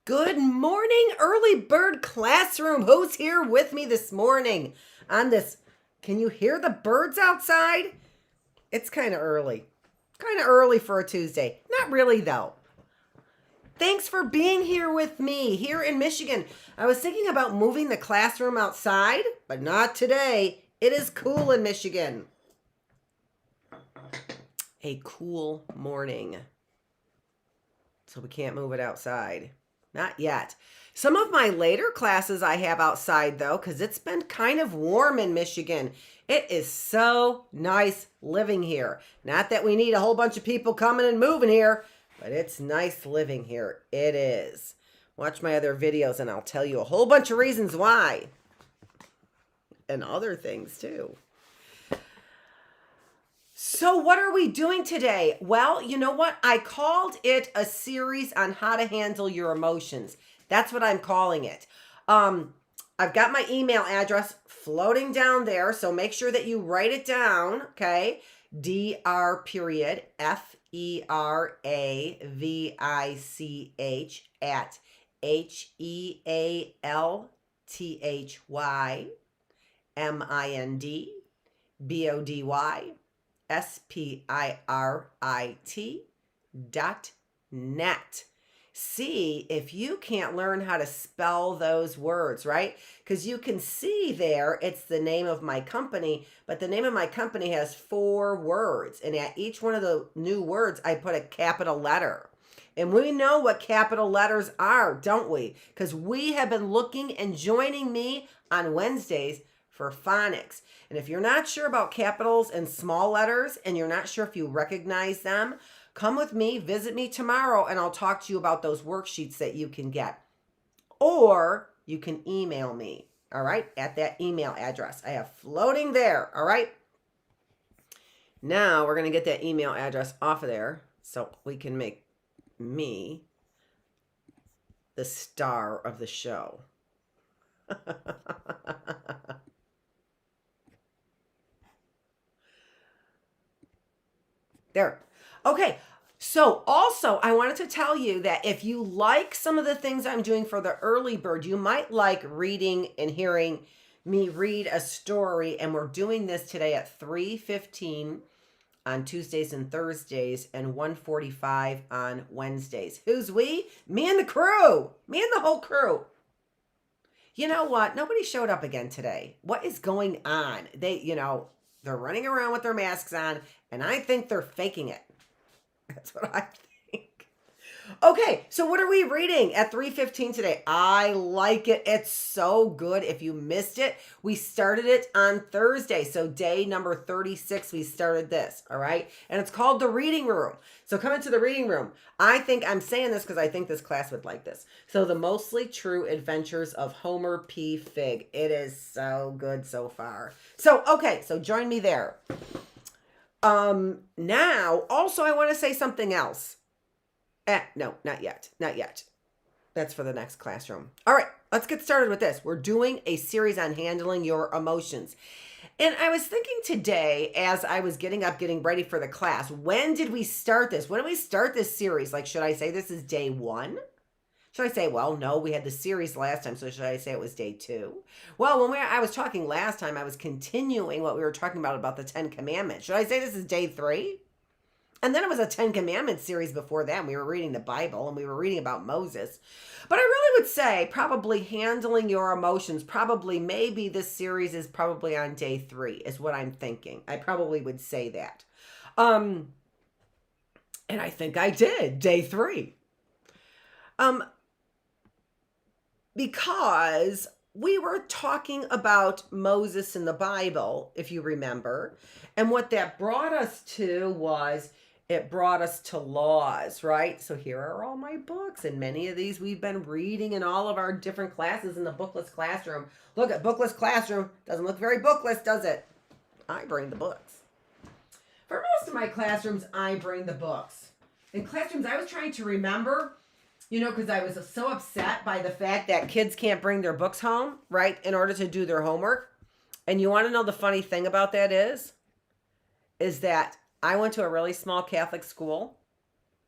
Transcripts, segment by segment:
Good morning, early bird classroom. Who's here with me this morning on this? Can you hear the birds outside? It's kind of early. Kind of early for a Tuesday. Not really, though. Thanks for being here with me here in Michigan. I was thinking about moving the classroom outside, but not today. It is cool in Michigan. A cool morning. So we can't move it outside. Not yet. Some of my later classes I have outside, though, because it's been kind of warm in Michigan. It is so nice living here. Not that we need a whole bunch of people coming and moving here, but it's nice living here. It is. Watch my other videos and I'll tell you a whole bunch of reasons why. And other things, too. So what are we doing today? Well, you know what? I called it a series on how to handle your emotions. That's what I'm calling it. I've got my email address floating down there, so make sure that you write it down, okay? drpierre@healthyspirit.net. See if you can't learn how to spell those words, right? Because you can see there, it's the name of my company, but the name of my company has 4 words. And at each one of the new words, I put a capital letter. And we know what capital letters are, don't we? Because we have been looking and joining me on Wednesdays for phonics. And if you're not sure about capitals and small letters, and you're not sure if you recognize them, come with me, visit me tomorrow, and I'll talk to you about those worksheets that you can get. Or you can email me, all right, at that email address I have floating there, all right? Now we're going to get that email address off of there so we can make me the star of the show. There. Okay. So also, I wanted to tell you that if you like some of the things I'm doing for the early bird, you might like reading and hearing me read a story. And we're doing this today at 3:15 on Tuesdays and Thursdays and 1:45 on Wednesdays. Who's we? Me and the crew. Me and the whole crew. You know what? Nobody showed up again today. What is going on? They're running around with their masks on, and I think they're faking it. That's what I think. Okay, so what are we reading at 3:15 today? I like it. It's so good. If you missed it, we started it on Thursday. So day number 36, we started this, all right? And it's called The Reading Room. So come into the reading room. I think I'm saying this because I think this class would like this. So The Mostly True Adventures of Homer P. Figg. It is so good so far. So, okay, so join me there. Now, also, I want to say something else. No, not yet. Not yet. That's for the next classroom. All right, let's get started with this. We're doing a series on handling your emotions. And I was thinking today, as I was getting up, getting ready for the class, when did we start this? When did we start this series? Like, should I say this is day 1? Should I say, well, no, we had the series last time, so should I say it was day 2? Well, I was talking last time, I was continuing what we were talking about the 10 Commandments. Should I say this is day 3? And then it was a 10 Commandments series before that. We were reading the Bible, and we were reading about Moses. But I really would say probably handling your emotions, maybe this series is probably on day 3, is what I'm thinking. I probably would say that. And I think I did, day 3. Because we were talking about Moses in the Bible, if you remember, and what that brought us to was it brought us to laws, right? So here are all my books, and many of these we've been reading in all of our different classes in the Bookless classroom. Look at Bookless classroom. Doesn't look very bookless, does it? I bring the books. For most of my classrooms, I bring the books. In classrooms, I was trying to remember, because I was so upset by the fact that kids can't bring their books home, right, in order to do their homework. And you want to know the funny thing about that is that I went to a really small Catholic school,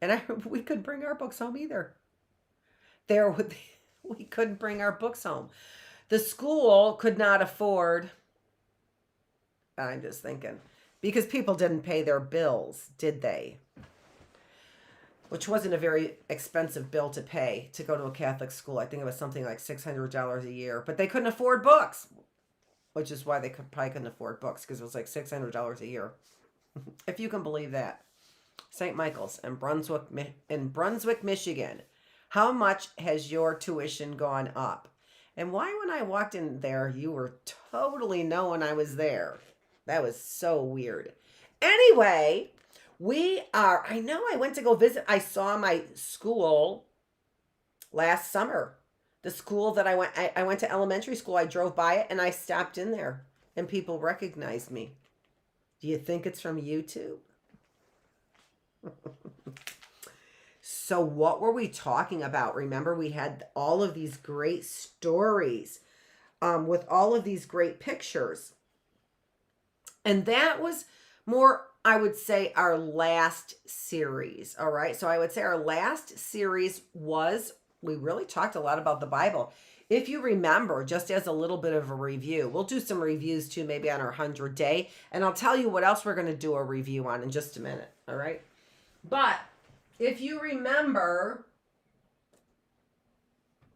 and we couldn't bring our books home either. there would we couldn't bring our books home. The school could not afford, I'm just thinking, because people didn't pay their bills, did they? Which wasn't a very expensive bill to pay to go to a Catholic school. I think it was something like $600 a year, but they couldn't afford books, which is why they probably couldn't afford books, because it was like $600 a year. If you can believe that. St. Michael's in Brunswick, Michigan. How much has your tuition gone up? And why, when I walked in there, you were totally knowing I was there? That was so weird. Anyway, I know I went to go visit. I saw my school last summer. The school that I went to elementary school. I drove by it and I stopped in there and people recognized me. Do you think it's from YouTube? So what were we talking about? Remember, we had all of these great stories with all of these great pictures. And that was more, I would say, our last series. All right. So I would say our last series we really talked a lot about the Bible. If you remember, just as a little bit of a review, we'll do some reviews too, maybe on our 100 day. And I'll tell you what else we're going to do a review on in just a minute. All right. But if you remember,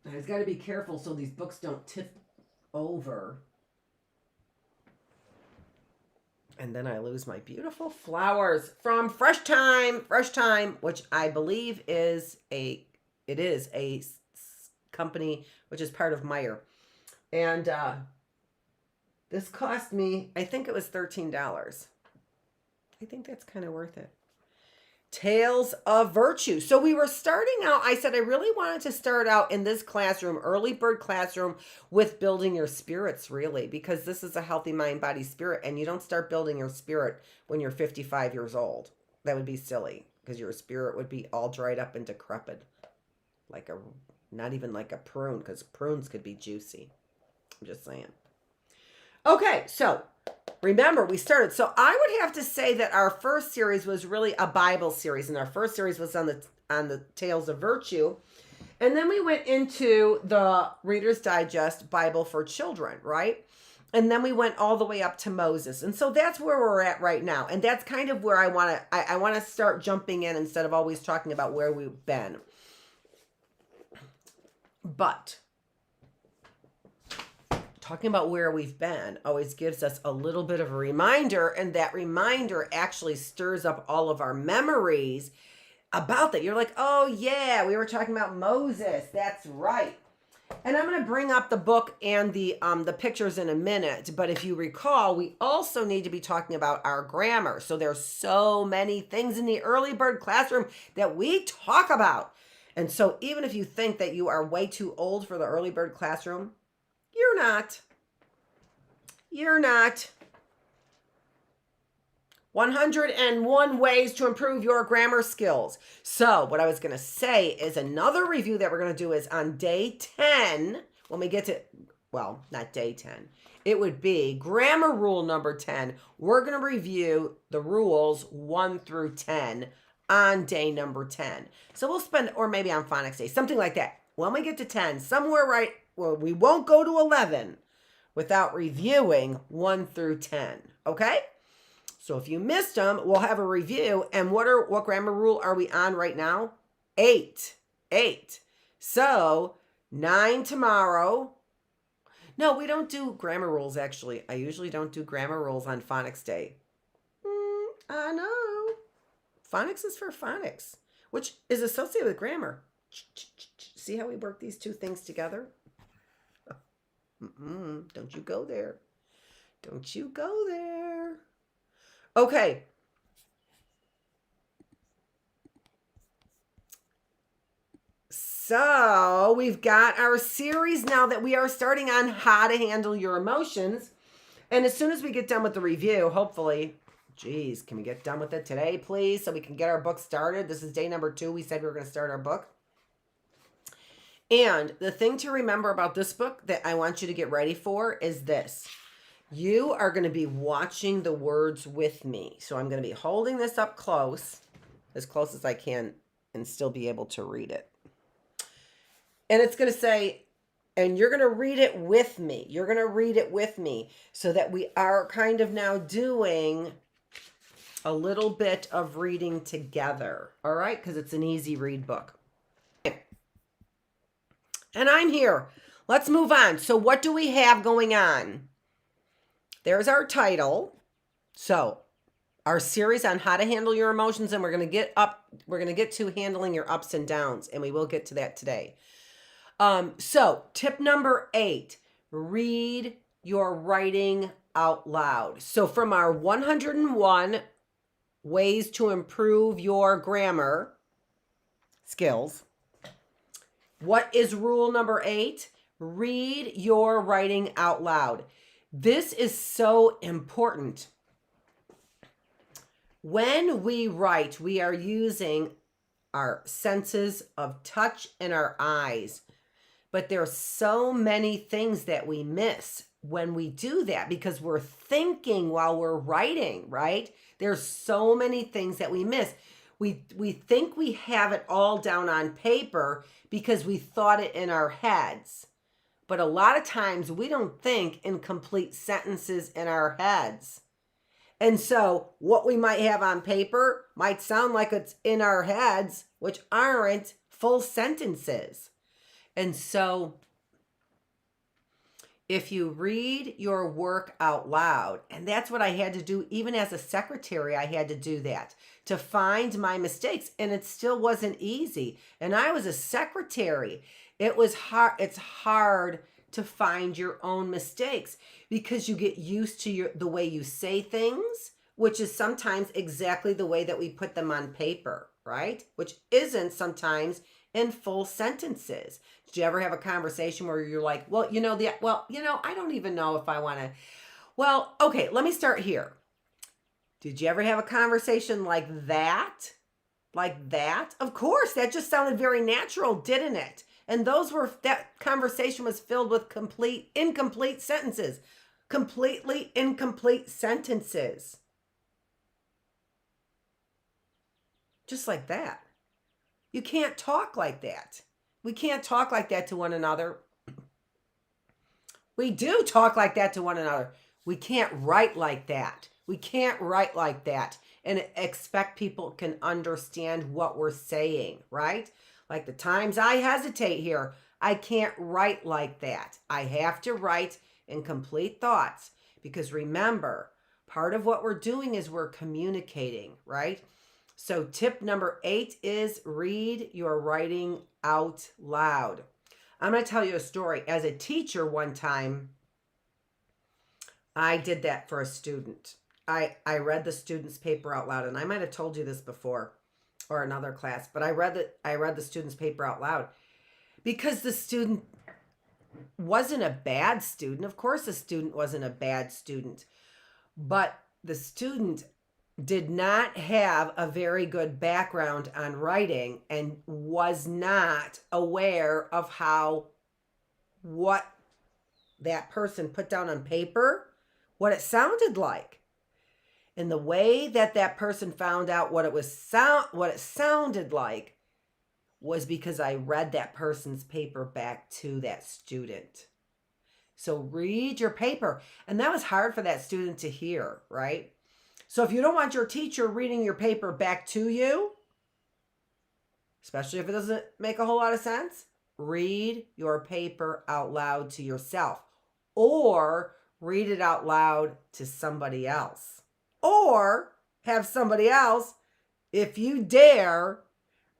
I've got to be careful so these books don't tip over. And then I lose my beautiful flowers from Fresh Time, which I believe is a company which is part of Meyer. And this cost me, I think it was $13. I think that's kind of worth it. Tales of Virtue. So we were starting out, I said I really wanted to start out in this classroom, early bird classroom, with building your spirits, really, because this is a healthy mind, body, spirit, and you don't start building your spirit when you're 55 years old. That would be silly, because your spirit would be all dried up and decrepit, not even like a prune, because prunes could be juicy. I'm just saying. Okay, so remember, we started. So I would have to say that our first series was really a Bible series, and our first series was on the Tales of Virtue, and then we went into the Reader's Digest Bible for Children, right? And then we went all the way up to Moses, and so that's where we're at right now, and that's kind of where I want to start jumping in instead of always talking about where we've been. But talking about where we've been always gives us a little bit of a reminder, and that reminder actually stirs up all of our memories about that. You're like, oh yeah, we were talking about Moses. That's right. And I'm going to bring up the book and the pictures in a minute. But if you recall, we also need to be talking about our grammar. So there's so many things in the early bird classroom that we talk about. And so even if you think that you are way too old for the early bird classroom, you're not. You're not. 101 ways to improve your grammar skills. So what I was going to say is another review that we're going to do is on day 10. When we get to, well, not day 10. It would be grammar rule number 10. We're going to review the rules 1 through 10 on day number 10. So we'll spend, or maybe on phonics day, something like that. When we get to 10, somewhere right, well, we won't go to 11 without reviewing 1 through 10. Okay? So if you missed them, we'll have a review. And what grammar rule are we on right now? 8. So 9 tomorrow. No, we don't do grammar rules, actually. I usually don't do grammar rules on phonics day. I know. Phonics is for phonics, which is associated with grammar. See how we work these two things together? Don't you go there. Don't you go there. Okay. So we've got our series now that we are starting on how to handle your emotions. And as soon as we get done with the review, hopefully, geez, can we get done with it today, please? So we can get our book started. This is day number 2. We said we were going to start our book. And the thing to remember about this book that I want you to get ready for is this. You are going to be watching the words with me. So I'm going to be holding this up close as I can, and still be able to read it. And it's going to say, and you're going to read it with me. You're going to read it with me so that we are kind of now doing a little bit of reading together. All right? Because it's an easy read book. And I'm here. Let's move on. So what do we have going on? There's our title. So our series on how to handle your emotions, and we're going to get to handling your ups and downs, and we will get to that today. So tip number 8, read your writing out loud. So from our 101 ways to improve your grammar skills, what is rule number 8? Read your writing out loud. This is so important. When we write, we are using our senses of touch and our eyes. But there are so many things that we miss when we do that because we're thinking while we're writing, right? There's so many things that we miss. We think we have it all down on paper because we thought it in our heads. But a lot of times we don't think in complete sentences in our heads. And so what we might have on paper might sound like it's in our heads, which aren't full sentences. And so if you read your work out loud, and that's what I had to do, even as a secretary, I had to do that to find my mistakes. And it still wasn't easy. And I was a secretary. It was hard. It's hard to find your own mistakes because you get used to the way you say things, which is sometimes exactly the way that we put them on paper, right? Which isn't sometimes in full sentences. Did you ever have a conversation where you're like, I don't even know if I want to. Well, okay, let me start here. Did you ever have a conversation like that? Like that? Of course, that just sounded very natural, didn't it? And that conversation was filled with incomplete sentences. Completely incomplete sentences. Just like that. You can't talk like that. We can't talk like that to one another. We do talk like that to one another. We can't write like that. We can't write like that and expect people can understand what we're saying, right? Like the times I hesitate here, I can't write like that. I have to write in complete thoughts because remember, part of what we're doing is we're communicating, right? So tip number 8 is read your writing out loud. I'm going to tell you a story. As a teacher one time, I did that for a student. I read the student's paper out loud, and I might have told you this before or another class, but I read the student's paper out loud because the student wasn't a bad student. Of course, the student wasn't a bad student, but the student did not have a very good background on writing and was not aware of what that person put down on paper, what it sounded like. And the way that person found out what it sounded like was because I read that person's paper back to that student. So read your paper. And that was hard for that student to hear, right? So if you don't want your teacher reading your paper back to you, especially if it doesn't make a whole lot of sense, read your paper out loud to yourself or read it out loud to somebody else. Or have somebody else, if you dare,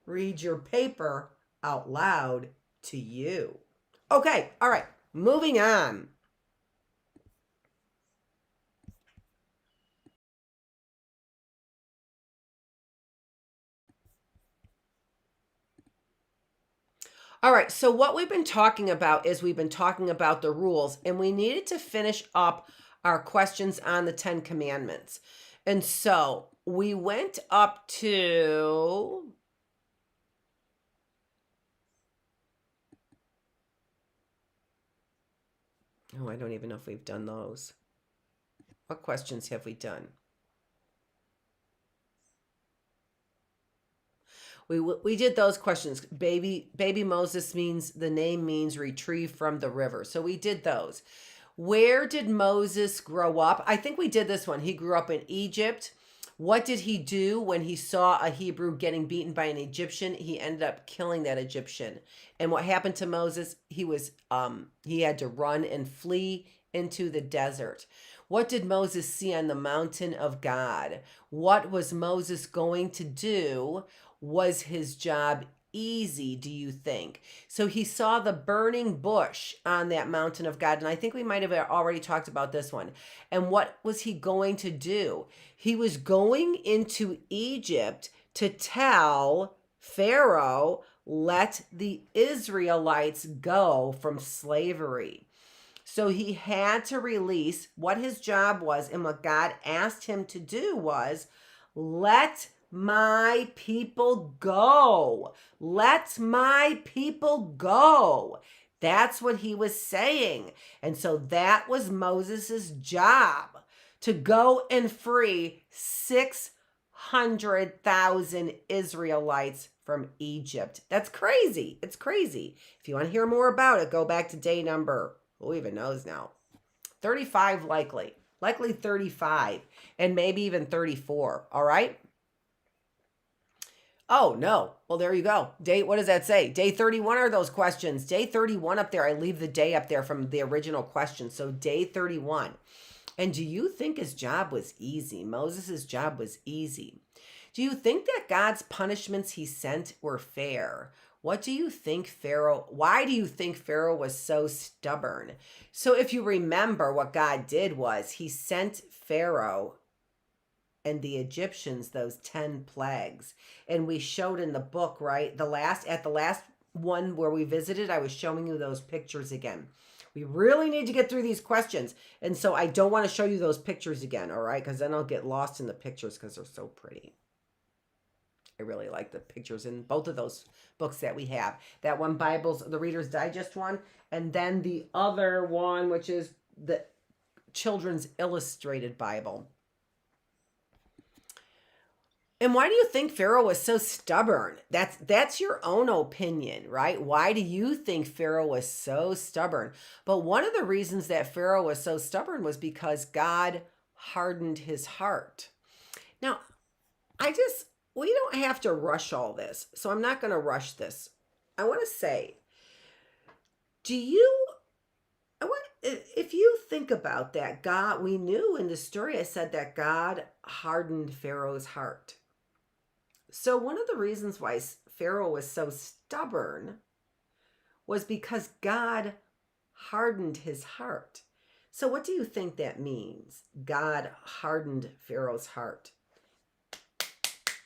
read your paper out loud to you. Okay, all right, moving on. All right, so what we've been talking about is we've been talking about the rules, and we needed to finish up our questions on the 10 Commandments. And so we went up to... Oh, I don't even know if we've done those. What questions have we done? We did those questions. Baby Moses means, the name means retrieved from the river. So we did those. Where did Moses grow up? I think we did this one. He grew up in Egypt. What did he do when he saw a Hebrew getting beaten by an Egyptian? He ended up killing that Egyptian. And what happened to Moses? He had to run and flee into the desert. What did Moses see on the mountain of God? What was Moses going to do? Was his job easy, do you think? So he saw the burning bush on that mountain of God. And I think we might have already talked about this one. And what was he going to do? He was going into Egypt to tell Pharaoh, let the Israelites go from slavery. So he had to release what his job was, and what God asked him to do was, let my people go. Let my people go. That's what he was saying. And so that was Moses's job, to go and free 600,000 Israelites from Egypt. That's crazy. It's crazy. If you want to hear more about it, go back to day number, who even knows now? 35 likely. Likely 35. And maybe even 34. All right? Oh, no. Well, there you go. What does that say? Day 31 are those questions. Day 31 up there. I leave the day up there from the original question. So day 31. And do you think his job was easy? Moses' job was easy. Do you think that God's punishments he sent were fair? Why do you think Pharaoh was so stubborn? So if you remember, what God did was he sent Pharaoh and the Egyptians those 10 plagues. And we showed in the book, right? At the last one where we visited, I was showing you those pictures again. We really need to get through these questions. And so I don't want to show you those pictures again, all right? Because then I'll get lost in the pictures because they're so pretty. I really like the pictures in both of those books that we have. That one, Bible's, the Reader's Digest one, and then the other one, which is the Children's Illustrated Bible. And why do you think Pharaoh was so stubborn? That's your own opinion, right? Why do you think Pharaoh was so stubborn? But one of the reasons that Pharaoh was so stubborn was because God hardened his heart. Now, we don't have to rush all this, so I'm not going to rush this. I want to say, if you think about that, God, we knew in the story, I said that God hardened Pharaoh's heart. So one of the reasons why Pharaoh was so stubborn was because God hardened his heart. So what do you think that means? God hardened Pharaoh's heart.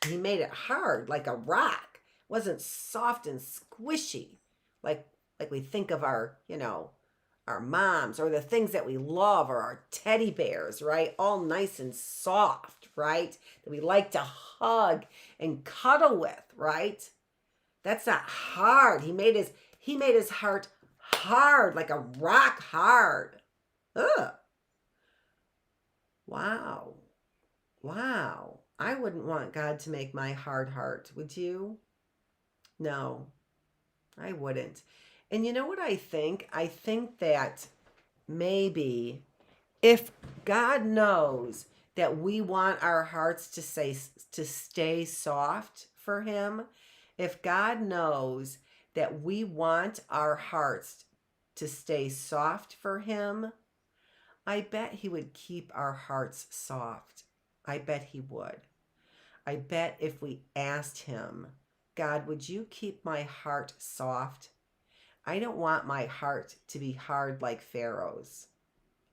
He made it hard, like a rock. It wasn't soft and squishy, like we think of our moms, or the things that we love, or our teddy bears, right? All nice and soft, right? That we like to hug and cuddle with, right? That's not hard. He made his heart hard, like a rock hard. Ugh. Wow. I wouldn't want God to make my hard heart, would you? No, I wouldn't. And you know what I think? I think that maybe if God knows that we want our hearts to stay soft for him, if God knows that we want our hearts to stay soft for him, I bet he would keep our hearts soft. I bet he would. I bet if we asked him, God, would you keep my heart soft? I don't want my heart to be hard like Pharaoh's.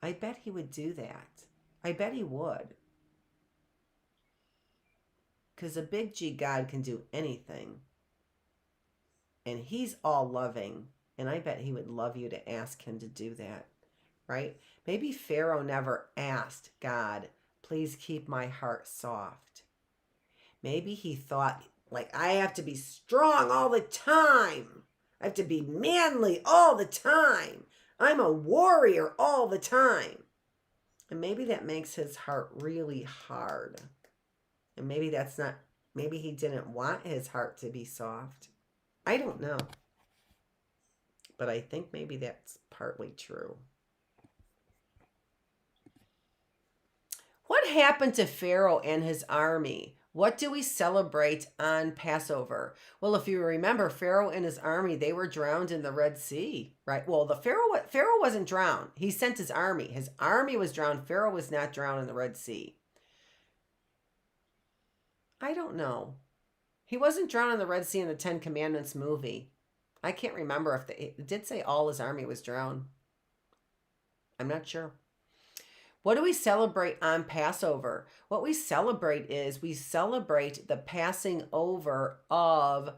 I bet he would do that. I bet he would. Because a big G God can do anything. And he's all loving. And I bet he would love you to ask him to do that. Right? Maybe Pharaoh never asked God, please keep my heart soft. Maybe he thought, like, I have to be strong all the time. I have to be manly all the time. I'm a warrior all the time. And maybe that makes his heart really hard. And maybe that's not Maybe he didn't want his heart to be soft. I don't know. But I think maybe that's partly true. What happened to Pharaoh and his army? What do we celebrate on Passover? Well, if you remember, Pharaoh and his army, they were drowned in the Red Sea, right? Well, the Pharaoh wasn't drowned. He sent his army. His army was drowned. Pharaoh was not drowned in the Red Sea. I don't know. He wasn't drowned in the Red Sea in the Ten Commandments movie. I can't remember if it did say all his army was drowned. I'm not sure. What do we celebrate on Passover? What we celebrate is we celebrate the passing over of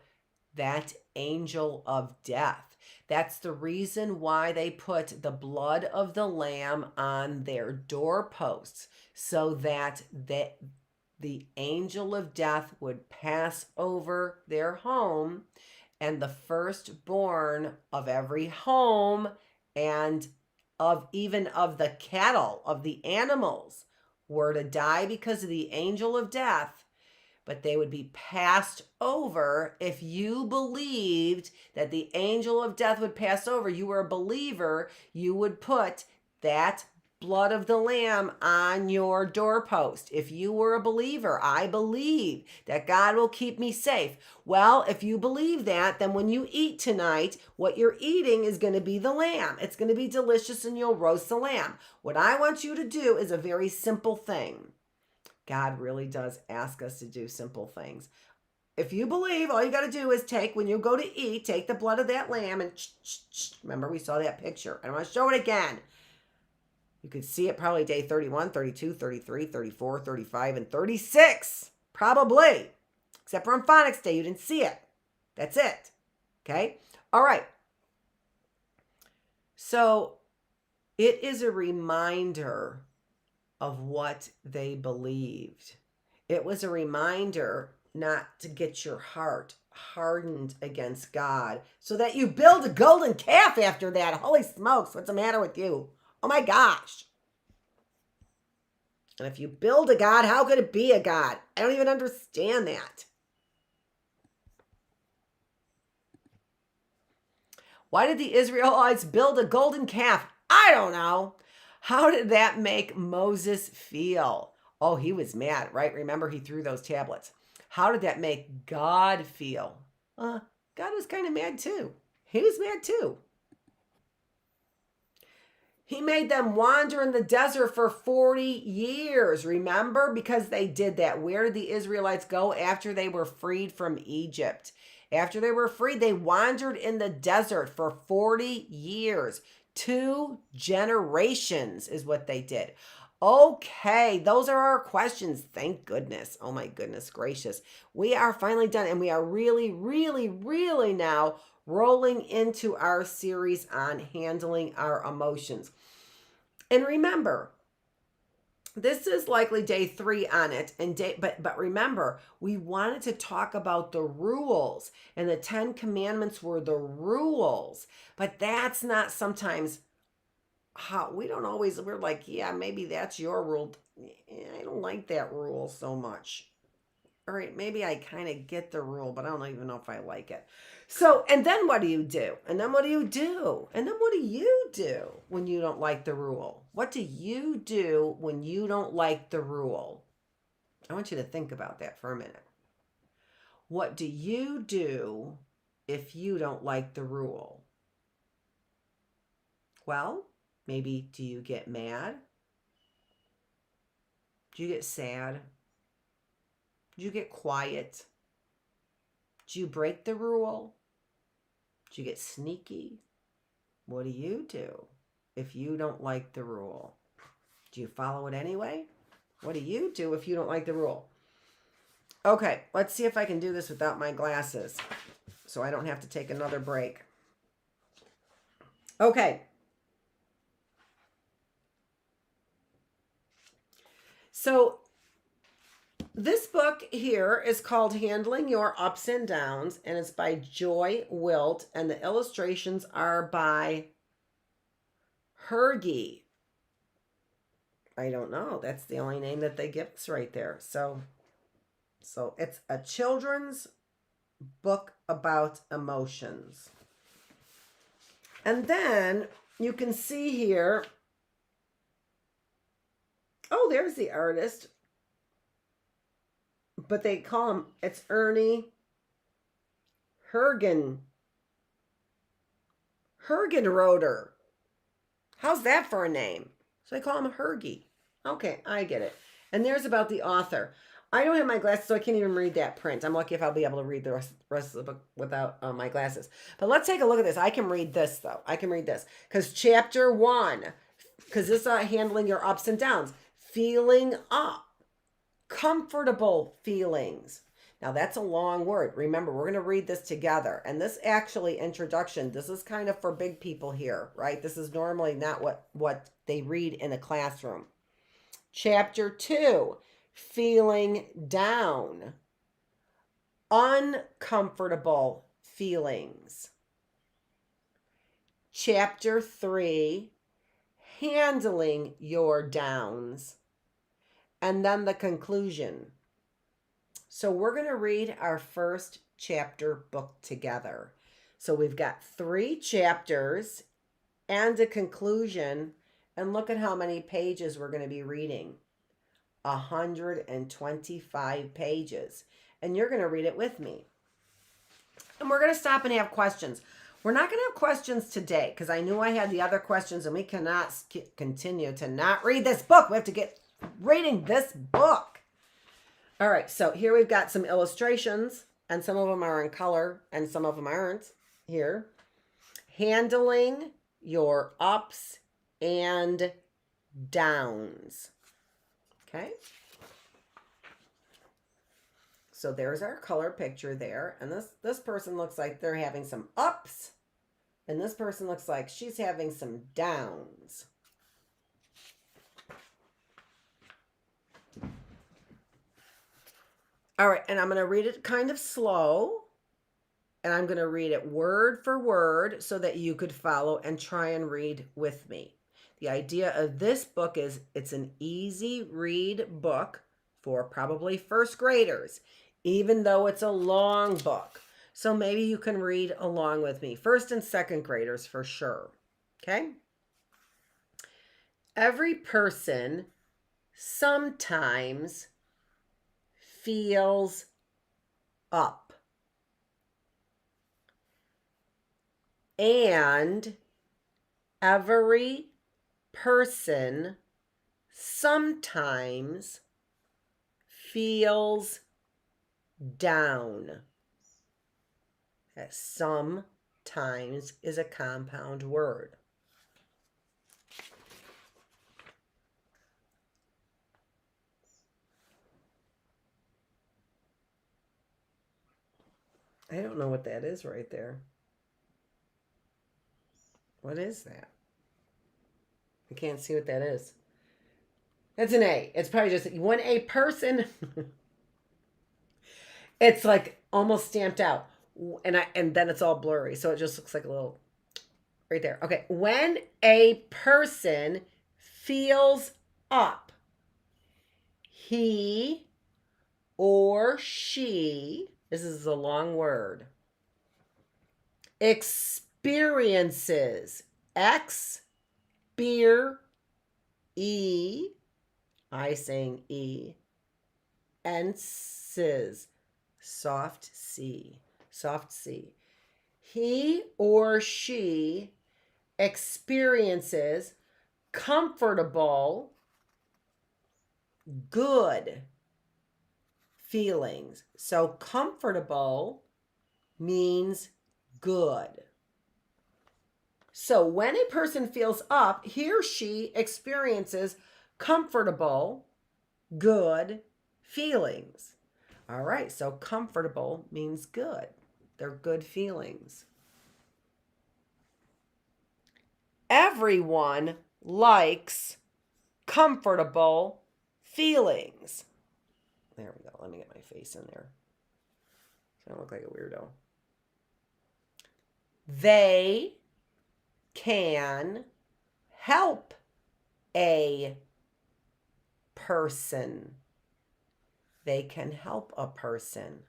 that angel of death. That's the reason why they put the blood of the lamb on their doorposts, so that the angel of death would pass over their home, and the firstborn of every home and of the cattle, of the animals, were to die because of the angel of death, but they would be passed over. If you believed that the angel of death would pass over, you were a believer, you would put that blood of the lamb on your doorpost. If you were a believer, I believe that God will keep me safe. Well, if you believe that, then when you eat tonight, what you're eating is going to be the lamb. It's going to be delicious, and you'll roast the lamb. What I want you to do is a very simple thing. God really does ask us to do simple things. If you believe, all you got to do is when you go to eat, take the blood of that lamb and remember, we saw that picture. I don't want to show it again. You could see it probably day 31, 32, 33, 34, 35, and 36. Probably. Except for on Phonics Day, you didn't see it. That's it. Okay? All right. So it is a reminder of what they believed. It was a reminder not to get your heart hardened against God so that you build a golden calf after that. Holy smokes, what's the matter with you? Oh my gosh. And if you build a God, how could it be a God? I don't even understand that. Why did the Israelites build a golden calf? I don't know. How did that make Moses feel? Oh, he was mad, right? Remember, he threw those tablets. How did that make God feel? God was kind of mad too. He was mad too. He made them wander in the desert for 40 years, remember? Because they did that. Where did the Israelites go after they were freed from Egypt? After they were freed, they wandered in the desert for 40 years. 2 generations is what they did. Okay, those are our questions. Thank goodness. Oh my goodness gracious. We are finally done, and we are really, really, really now rolling into our series on handling our emotions. And remember, this is likely day 3 on it, but remember, we wanted to talk about the rules, and the 10 commandments were the rules, but that's not sometimes how we don't always, we're like, yeah, maybe that's your rule. I don't like that rule so much. All right, maybe I kind of get the rule, but I don't even know if I like it. So, and then what do you do? And then what do you do? And then what do you do when you don't like the rule? What do you do when you don't like the rule? I want you to think about that for a minute. What do you do if you don't like the rule? Well, maybe do you get mad? Do you get sad? Do you get quiet? Do you break the rule? Do you get sneaky? What do you do if you don't like the rule? Do you follow it anyway? What do you do if you don't like the rule? Okay, let's see if I can do this without my glasses so I don't have to take another break. Okay. So this book here is called Handling Your Ups and Downs, and it's by Joy Wilt, and the illustrations are by Hergy. I don't know. That's the only name that they give us right there. So So it's a children's book about emotions. And then you can see here, oh, there's the artist. But they call him, it's Ernie Hergenroder. How's that for a name? So I call him Hergy. Okay, I get it. And there's about the author. I don't have my glasses, so I can't even read that print. I'm lucky if I'll be able to read the rest of the book without my glasses. But let's take a look at this. I can read this, though. I can read this. Because chapter 1, because this is handling your ups and downs. Feeling up. Comfortable feelings. Now, that's a long word. Remember, we're going to read this together. And this actually, introduction, this is kind of for big people here, right? This is normally not what they read in a classroom. Chapter 2, feeling down. Uncomfortable feelings. Chapter 3, handling your downs. And then the conclusion. So we're going to read our first chapter book together. So we've got 3 chapters and a conclusion. And look at how many pages we're going to be reading. 125 pages. And you're going to read it with me. And we're going to stop and have questions. We're not going to have questions today because I knew I had the other questions and we cannot continue to not read this book. We have to get reading this book. All right, so here we've got some illustrations, and some of them are in color, and some of them aren't here. Handling your ups and downs. Okay? So there's our color picture there, and this person looks like they're having some ups, and this person looks like she's having some downs. All right, and I'm going to read it kind of slow, and I'm going to read it word for word so that you could follow and try and read with me. The idea of this book is it's an easy read book for probably first graders, even though it's a long book. So maybe you can read along with me. First and second graders for sure. Okay? Every person sometimes feels up. And every person sometimes feels down. That sometimes is a compound word. I don't know what that is right there. What is that? I can't see what that is. That's an A. It's probably just when a person, it's like almost stamped out. And then it's all blurry. So it just looks like a little right there. Okay. When a person feels up, he or she, this is a long word, experiences, X, beer, E, I saying E, and Sis, soft C, soft C. He or she experiences comfortable, good feelings. So comfortable means good. So when a person feels up, he or she experiences comfortable, good feelings. All right, so comfortable means good. They're good feelings. Everyone likes comfortable feelings. There we go. Let me get my face in there. So I don't look like a weirdo. They can help a person they can help a person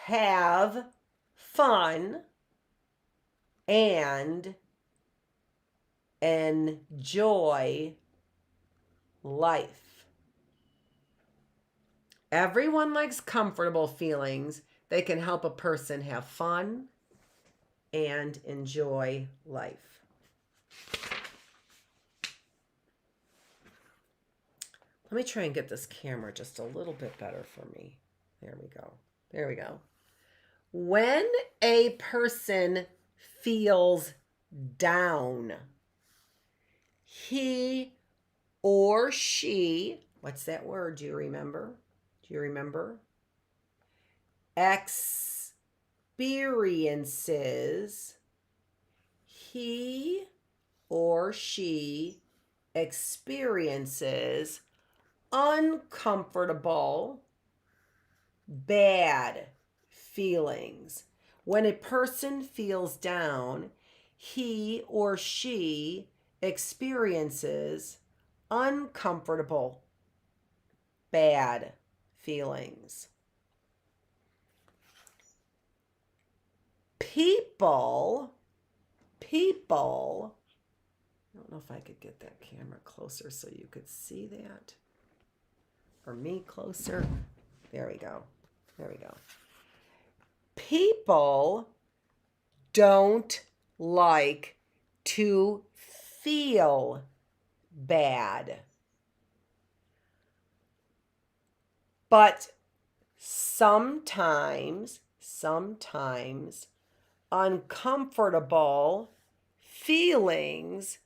have fun and enjoy life. Everyone likes comfortable feelings. They can help a person have fun and enjoy life. Let me try and get this camera just a little bit better for me. There we go. There we go. When a person feels down, he or she, what's that word? Do you remember? Do you remember? Experiences. He or she experiences uncomfortable, bad feelings. When a person feels down, he or she experiences uncomfortable, bad feelings. People, I don't know if I could get that camera closer so you could see that. Or me closer. There we go. There we go. People don't like to feel bad. But sometimes uncomfortable feelings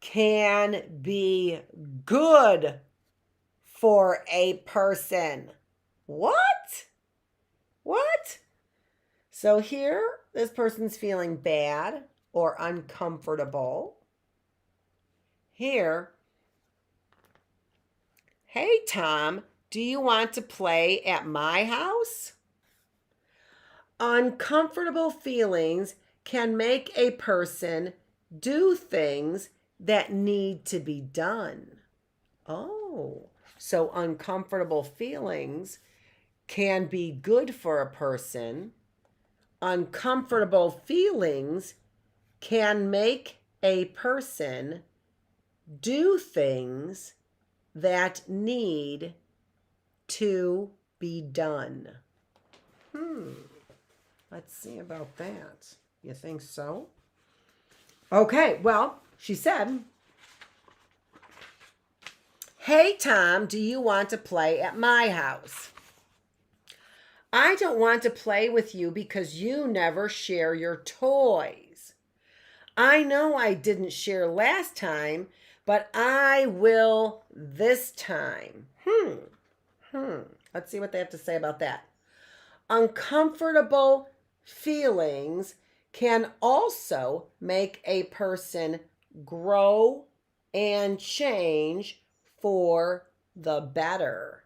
can be good for a person. What? So here, this person's feeling bad or uncomfortable. Here, hey, Tom, do you want to play at my house? Uncomfortable feelings can make a person do things that need to be done. Oh, so uncomfortable feelings can be good for a person. Uncomfortable feelings can make a person do things that need to be done. Let's see about that. You think so? Okay, well, she said, hey, Tom, do you want to play at my house? I don't want to play with you because you never share your toys. I know I didn't share last time, but I will this time. Let's see what they have to say about that. Uncomfortable feelings can also make a person grow and change for the better.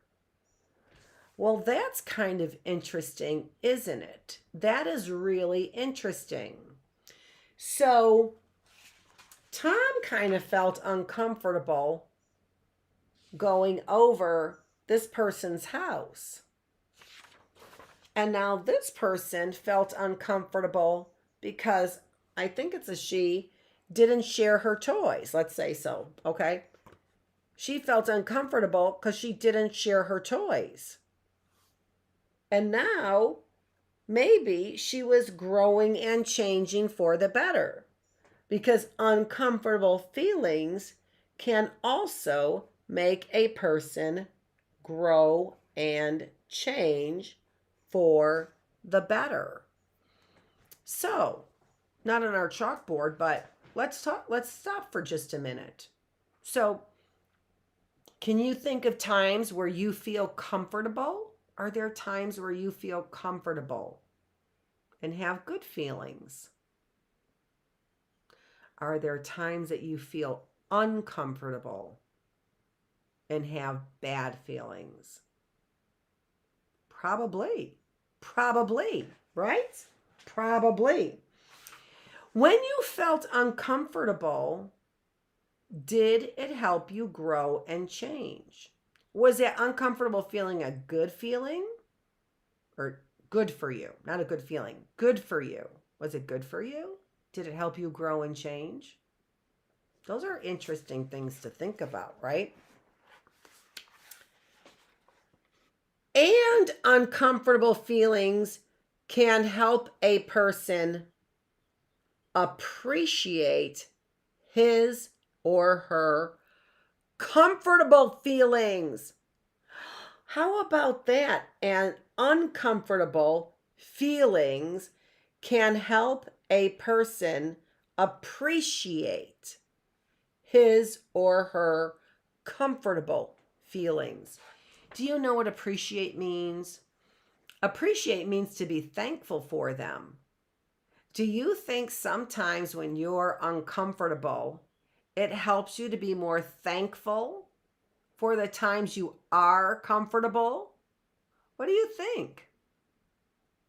Well, that's kind of interesting, isn't it? That is really interesting. So, Tom kind of felt uncomfortable going over this person's house. And now this person felt uncomfortable because, I think it's a she, didn't share her toys. Let's say so, okay? She felt uncomfortable because she didn't share her toys. And now, maybe she was growing and changing for the better. Because uncomfortable feelings can also make a person grow and change for the better. So, not on our chalkboard, but let's stop for just a minute. So, can you think of times where you feel comfortable? Are there times where you feel comfortable and have good feelings? Are there times that you feel uncomfortable and have bad feelings? Probably, right? Probably. When you felt uncomfortable, Did it help you grow and change? Was that uncomfortable feeling a good feeling? Or good for you? Not a good feeling. Good for you. Was it good for you? Did it help you grow and change? Those are interesting things to think about, right? And uncomfortable feelings can help a person appreciate his or her comfortable feelings. How about that? And uncomfortable feelings can help a person appreciate his or her comfortable feelings. Do you know what appreciate means? Appreciate means to be thankful for them. Do you think sometimes when you're uncomfortable, it helps you to be more thankful for the times you are comfortable? What do you think?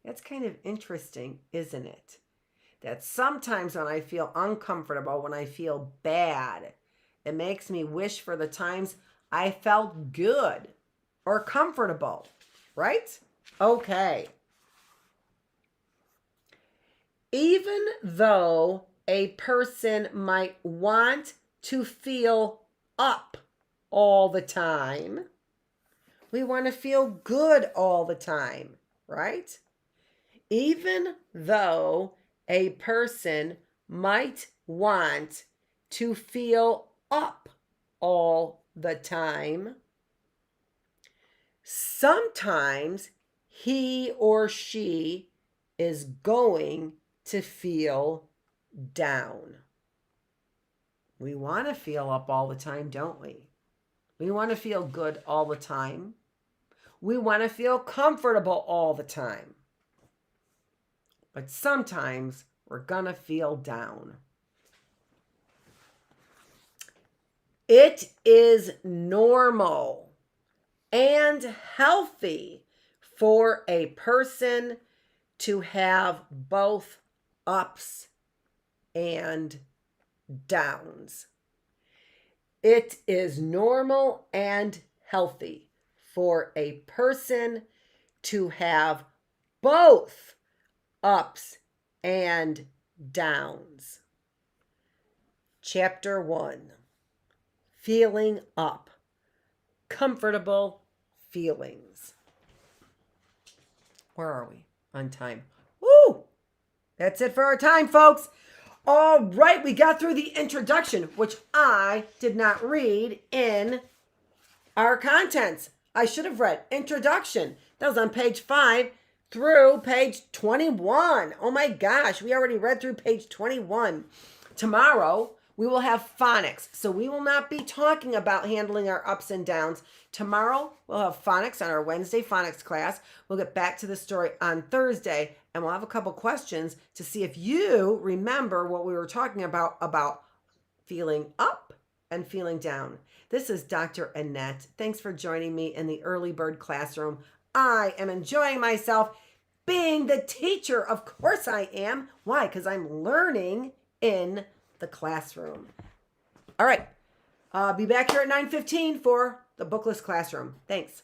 That's kind of interesting, isn't it? That sometimes when I feel uncomfortable, when I feel bad, it makes me wish for the times I felt good or comfortable, right? Okay. Even though a person might want to feel up all the time, we want to feel good all the time, right? Even though a person might want to feel up all the time, sometimes he or she is going to feel down. We want to feel up all the time, don't we? We want to feel good all the time. We want to feel comfortable all the time. But sometimes we're going to feel down. It is normal and healthy for a person to have both ups and downs. It is normal and healthy for a person to have both ups and downs. Chapter 1. Feeling up. Comfortable feelings. Where are we? On time. Woo! That's it for our time, folks. All right, we got through the introduction, which I did not read in our contents. I should have read introduction. That was on page 5 through page 21. Oh my gosh, we already read through page 21. Tomorrow, we will have phonics. So we will not be talking about handling our ups and downs. Tomorrow, we'll have phonics on our Wednesday phonics class. We'll get back to the story on Thursday, and we'll have a couple questions to see if you remember what we were talking about feeling up and feeling down. This is Dr. Annette. Thanks for joining me in the Early Bird Classroom. I am enjoying myself being the teacher. Of course I am. Why? Because I'm learning in the classroom. All right. Be back here at 9:15 for the Bookless Classroom. Thanks.